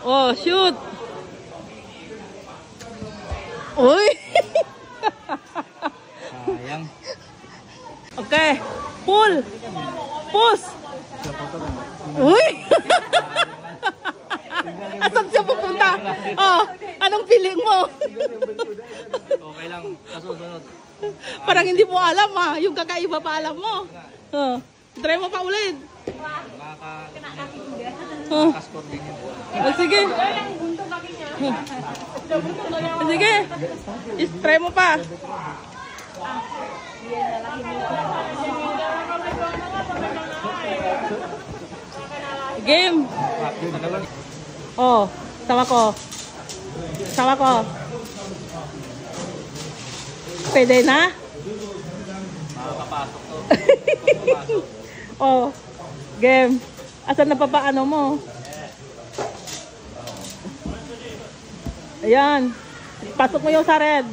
Oh, shoot. Uy. Sayang. Okay. Pull. Push. Uy. Asan siya pupunta? Oh, anong feeling mo? Okay lang. Kasunod. Parang hindi mo alam yung kakaiba pa alam mo. Try mo pa ulit. Makaka-score din yun. Sige. Sige. Try mo pa. Game. Oh, tawa ko. Tawa ko. Pwede na? Makakapasok to. Oh, game. Asan na papaano mo? Ayan. Pasok mo yung sa red.